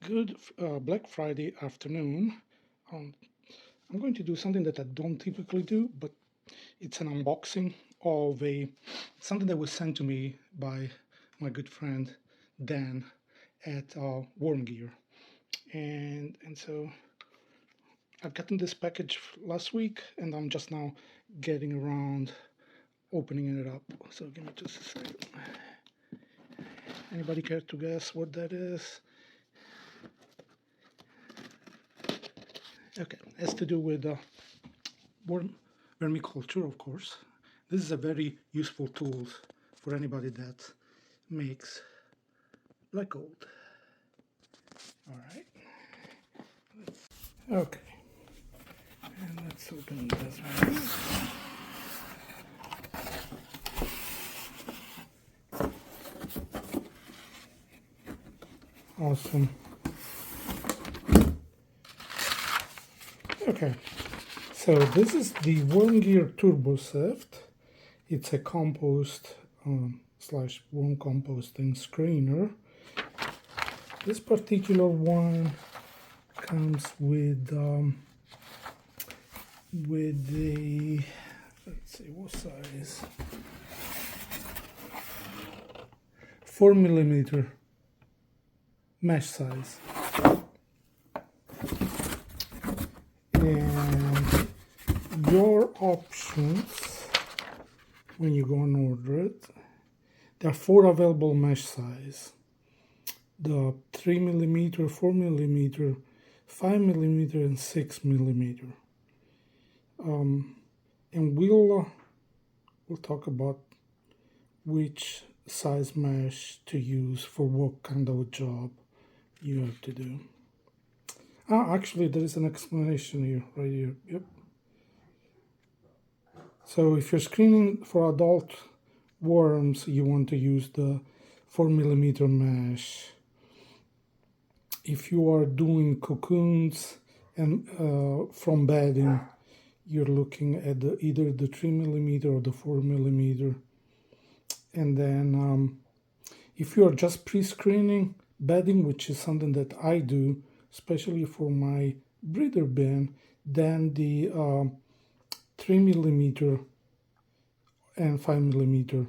Good Black Friday afternoon. Um, I'm going to do something that I don't typically do, but it's an unboxing of something that was sent to me by my good friend Dan at Warm Gear, and so I've gotten this package last week, and I'm just now getting around opening it up. So give me just a second. Anybody care to guess what that is? Okay, it has to do with vermiculture, of course. This is a very useful tool for anybody that makes black gold. All right. Okay. And let's open this one. Awesome. Okay. So this is the Worm Gear Turbo Sift. It's a compost slash worm composting screener. This particular one comes with the, let's see what size, 4mm mesh size, and your options when you go and order it, there are 4 available mesh size: the 3mm, 4mm, 5mm, and 6mm. And we'll talk about which size mesh to use for what kind of job you have to do. Actually, there is an explanation here, right here. Yep. So if you're screening for adult worms, you want to use the 4mm mesh. If you are doing cocoons and from bedding, you're looking at either the 3mm or the 4mm. And then if you are just pre-screening bedding, which is something that I do, especially for my breeder bin, then the 3mm and 5mm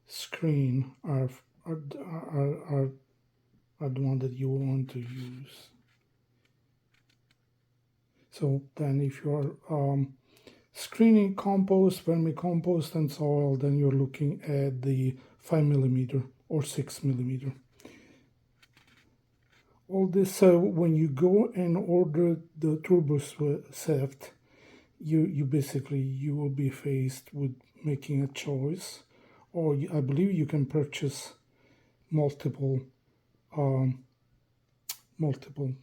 screen are the one that you want to use. So then if you are screening compost, vermicompost, and soil, then you're looking at the 5mm or 6mm. All this, so when you go and order the Turbo Sift, you basically you will be faced with making a choice, or I believe you can purchase multiple multiple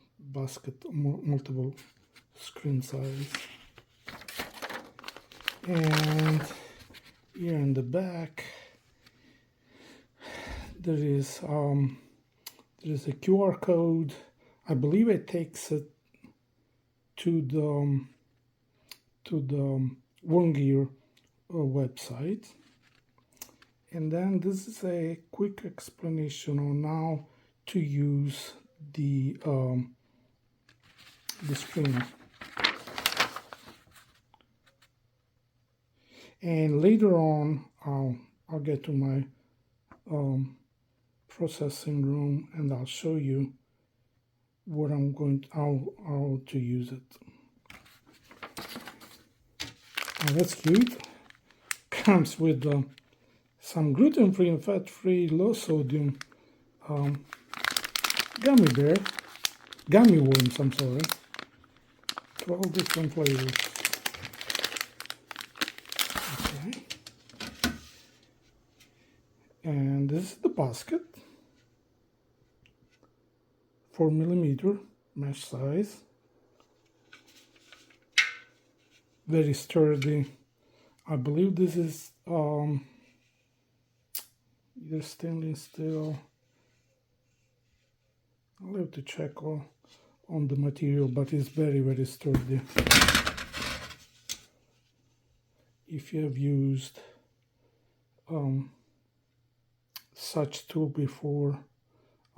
screen size. And here in the back there is a QR code. I believe it takes it to the Worm Gear website. And then this is a quick explanation on how to use the screener. And later on, I'll get to my processing room and I'll show you what I'm going to, how to use it. Now that's cute. Comes with some gluten-free and fat-free, low-sodium gummy worms. I'm sorry. 12 different flavors. Okay. And this is the basket. 4mm mesh size. Very sturdy. I believe this is either stainless steel. I'll have to check on the material, but it's very, very sturdy. If you have used such tool before,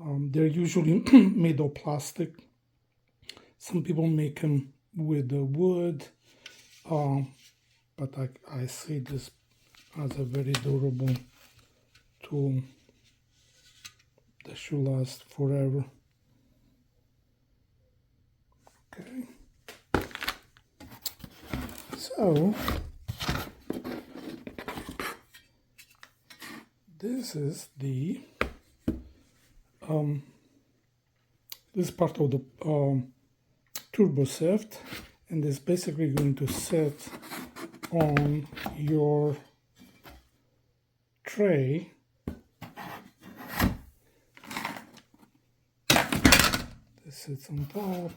They're usually made of plastic. Some people make them with the wood, but I see this as a very durable tool that should last forever. Okay, so this is the this is part of the Turbo Sift, and it's basically going to sit on your tray. This sits on top,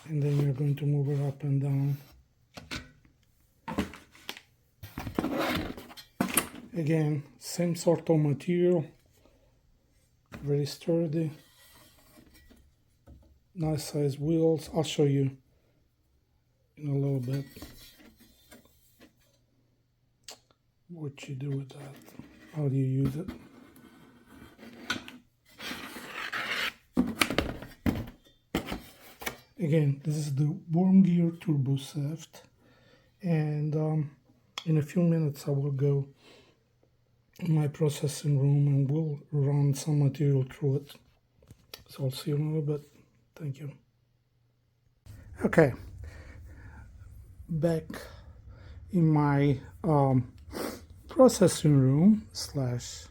and then you're going to move it up and down. Again, same sort of material, very sturdy, nice size wheels. I'll show you in a little bit what you do with that, how do you use it. Again, this is the Worm Gear Turbo Sift, and in a few minutes I will go in my processing room and we'll run some material through it. So I'll see you in a little bit. Thank you. Okay, back in my processing room slash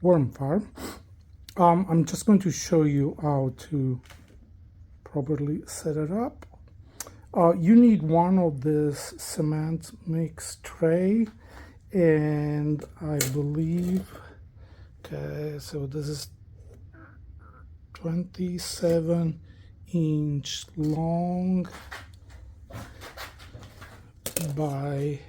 worm farm. I'm just going to show you how to properly set it up. You need one of this cement mix tray, and I believe, okay, so this is 27-inch long by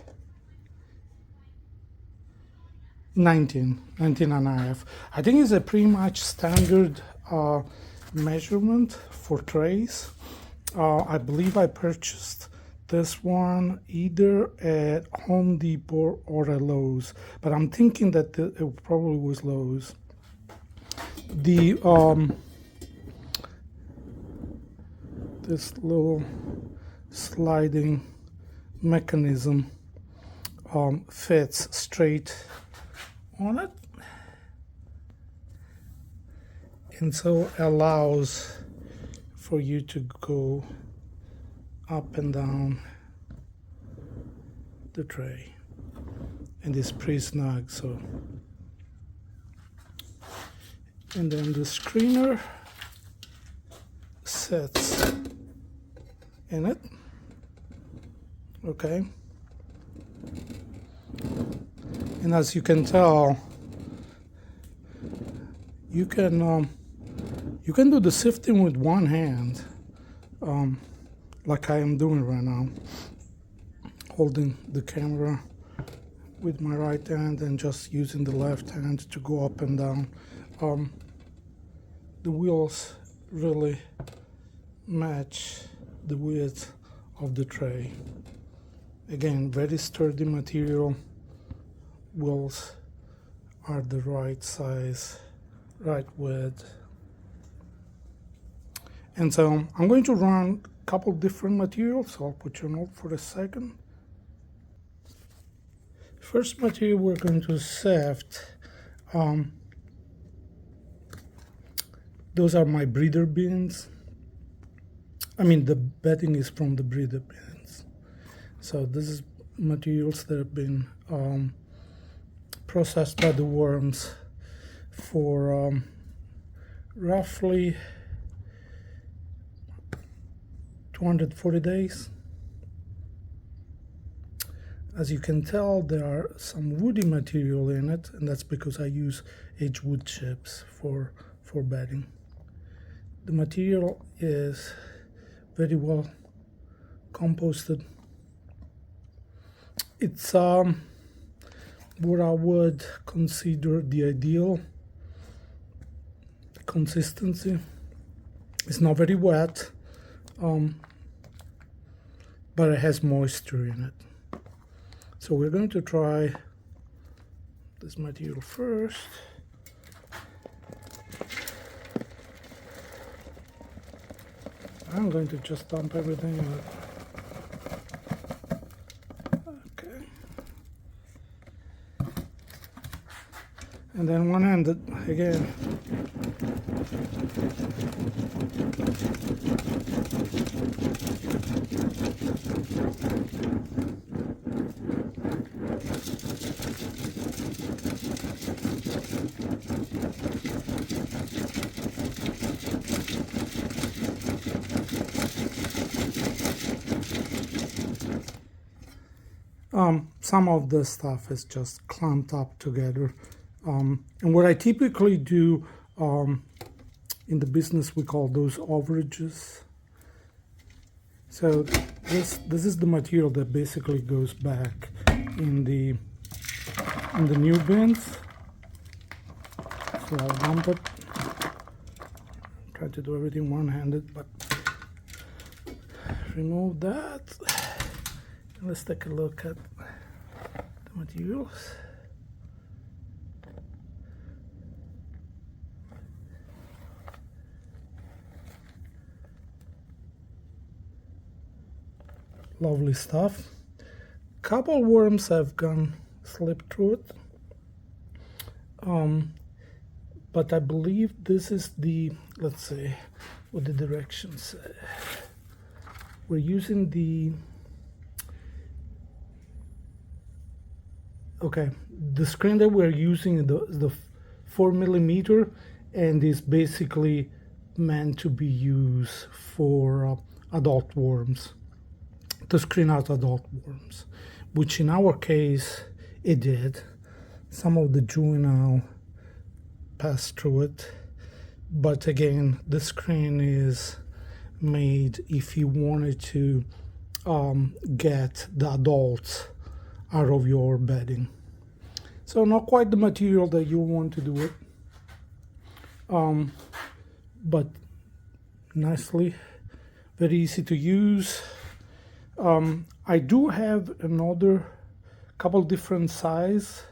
19 and a half. I think it's a pretty much standard measurement for trays. I believe I purchased this one either at Home Depot or at Lowe's, but I'm thinking that it probably was Lowe's. The this little sliding mechanism fits straight on it, and so allows for you to go up and down the tray, and it's pretty snug. So, and then the screener sits in it. Okay, and as you can tell, you can do the sifting with one hand, like I am doing right now, holding the camera with my right hand and just using the left hand to go up and down. The wheels really match the width of the tray. Again, very sturdy material. Wheels are the right size, right width. And so I'm going to run a couple different materials, so I'll put you on hold for a second. First material we're going to sift, those are my breeder bins. I mean, the bedding is from the breeder bins. So this is materials that have been processed by the worms for roughly 240 days. As you can tell, there are some woody material in it, and that's because I use aged wood chips for bedding. The material is very well composted. It's what I would consider the ideal consistency. It's not very wet, but it has moisture in it. So we're going to try this material first. I'm going to just dump everything out. Okay. And then one-handed again. Some of the stuff is just clamped up together. And what I typically do in the business, we call those overages. So this is the material that basically goes back in the new bins. So I'll dump it. Try to do everything one-handed, but remove that. Let's take a look at the materials. Lovely stuff. Couple worms have slipped through it. But I believe this is the, let's see what the directions say. We're using the screen that we're using is the 4mm, and is basically meant to be used for adult worms, to screen out adult worms, which in our case it did. Some of the juvenile passed through it, but again, the screen is made if you wanted to get the adults out of your bedding. So not quite the material that you want to do it, but nicely, very easy to use. I do have another couple different size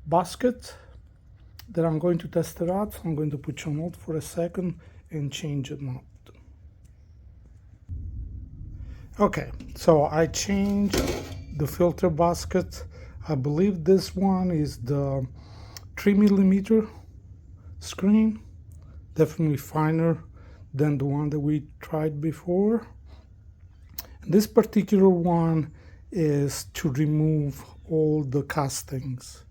basket that I'm going to test it out. So I'm going to put you on hold for a second and change it out. Okay, so I changed the filter basket. I believe this one is the 3mm screen, definitely finer than the one that we tried before. This particular one is to remove all the castings.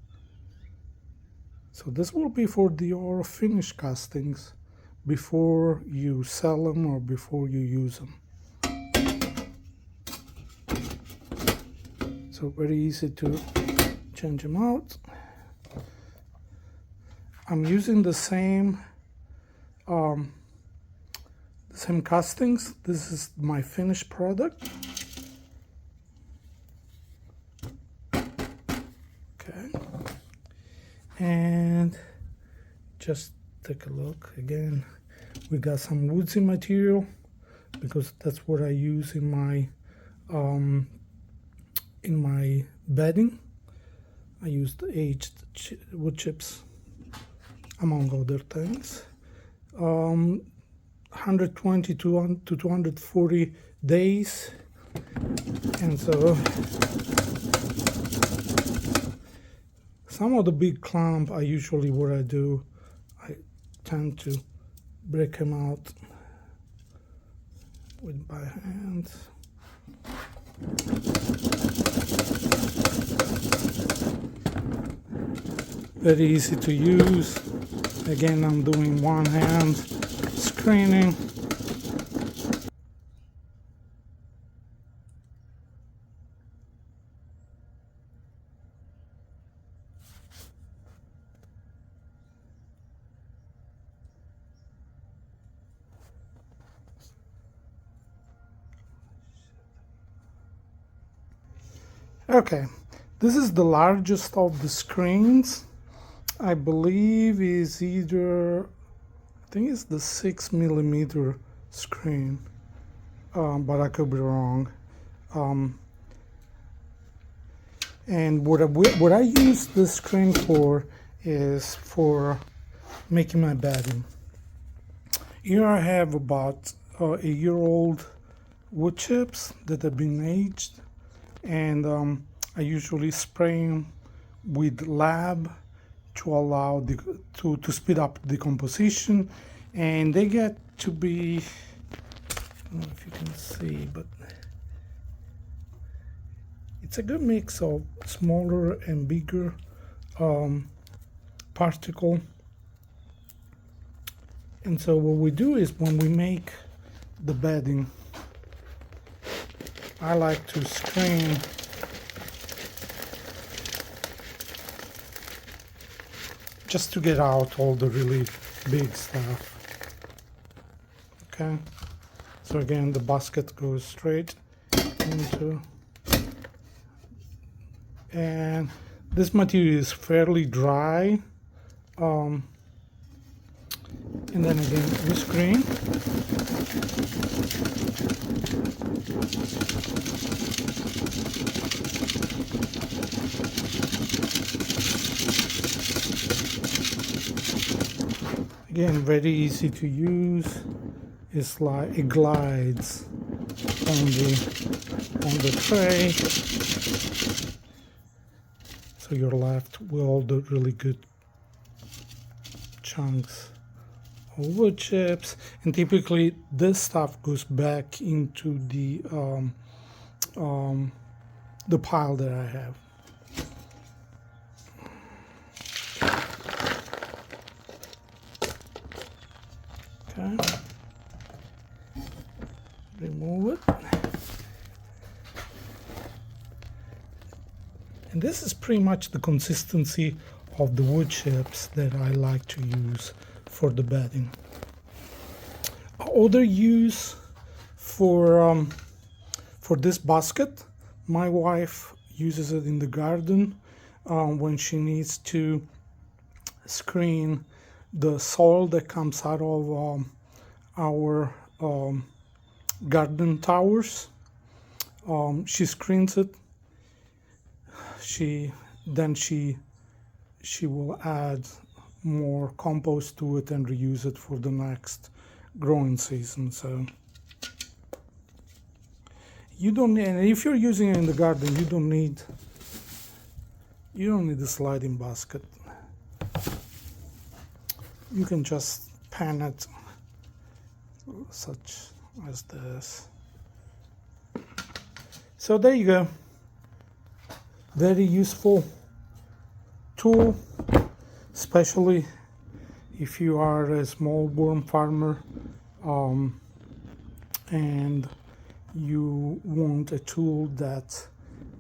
So this will be for your finished castings before you sell them or before you use them. So very easy to change them out. I'm using the same castings. This is my finished product. Okay, and just take a look again. We got some woodsy material because that's what I use in my bedding. I used aged wood chips, among other things. 120 to 240 days, and so some of the big clamp, what I do, I tend to break them out with my hands. Very easy to use. Again, I'm doing one hand screening. Okay, this is the largest of the screens. I believe is either, I think it's the 6mm screen, but I could be wrong. And what I use this screen for is for making my bedding. Here I have about a year-old wood chips that have been aged, and I usually spray them with lab to allow to speed up decomposition, and they get to be, I don't know if you can see, but it's a good mix of smaller and bigger particle. And so what we do is when we make the bedding, I like to screen just to get out all the really big stuff. Okay, so again the basket goes straight into, and this material is fairly dry, and then again we screen. Again, very easy to use. It's like it glides on the tray, so you're left with all the really good chunks of wood chips. And typically this stuff goes back into the pile that I have. Okay, remove it. And this is pretty much the consistency of the wood chips that I like to use for the bedding. Other use for this basket, my wife uses it in the garden when she needs to screen the soil that comes out of our garden towers. She screens it. She will add more compost to it and reuse it for the next growing season. So you don't need, and if you're using it in the garden, you don't need a sliding basket. You can just pan it such as this. So there you go. Very useful tool, especially if you are a small worm farmer and you want a tool that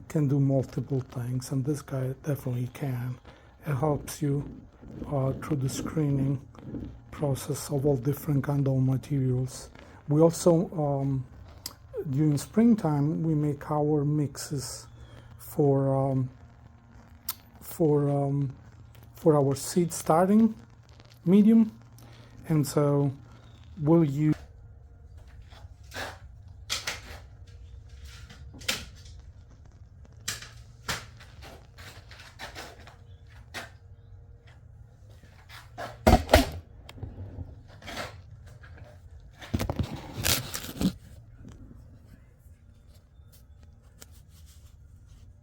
can do multiple things, and this guy definitely can. It helps you through the screening process of all different kind of materials. We also during springtime we make our mixes for our seed starting medium, and so we'll use